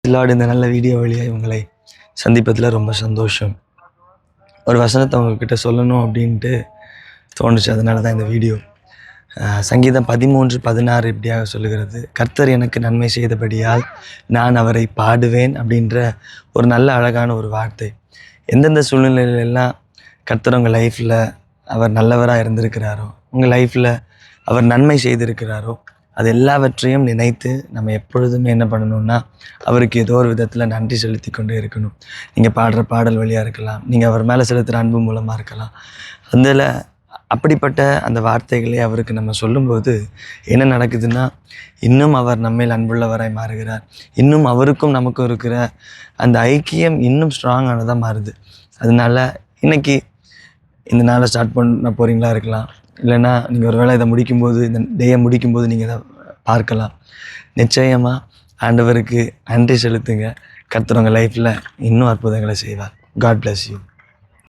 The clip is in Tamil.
லார்ட் இந்த நல்ல வீடியோ வழியாக இவங்களை சந்திப்பதில் ரொம்ப சந்தோஷம். ஒரு வசனத்தை அவங்கக்கிட்ட சொல்லணும் அப்படின்ட்டு தோணுச்சு. அதனால தான் இந்த வீடியோ. சங்கீதம் 13:16 இப்படியாக சொல்லுகிறது, கர்த்தர் எனக்கு நன்மை செய்தபடியால் நான் அவரை பாடுவேன் அப்படின்ற ஒரு நல்ல அழகான ஒரு வார்த்தை. எந்தெந்த சூழ்நிலையிலெல்லாம் கர்த்தர் உங்கள் லைஃப்பில் அவர் நல்லவராக இருந்திருக்கிறாரோ, உங்கள் லைஃப்பில் அவர் நன்மை செய்திருக்கிறாரோ, அது எல்லாவற்றையும் நினைத்து நம்ம எப்பொழுதுமே என்ன பண்ணணும்னா அவருக்கு ஏதோ ஒரு விதத்தில் நன்றி செலுத்தி கொண்டே இருக்கணும். நீங்கள் பாடுற பாடல் வழியாக இருக்கலாம், நீங்கள் அவர் மேலே செலுத்துகிற அன்பு மூலமாக இருக்கலாம். அதில் அப்படிப்பட்ட அந்த வார்த்தைகளை அவருக்கு நம்ம சொல்லும்போது என்ன நடக்குதுன்னா, இன்னும் அவர் நம்மேல் அன்புள்ளவராய் மாறுகிறார். இன்னும் அவருக்கும் நமக்கும் இருக்கிற அந்த ஐக்கியம் இன்னும் ஸ்ட்ராங்கானதாக மாறுது. அதனால இன்றைக்கி இந்த நாளை ஸ்டார்ட் பண்ண போகிறீங்களா இருக்கலாம், இல்லைன்னா நீங்கள் ஒரு வேளை இதை முடிக்கும்போது, இந்த டேயை முடிக்கும்போது நீங்கள் இதை பார்க்கலாம். நிச்சயமாக ஆண்டவருக்கு நன்றி செலுத்துங்க. கர்த்தர் உங்கள் லைஃப்பில் இன்னும் அற்புதங்களை செய்வார். God bless you.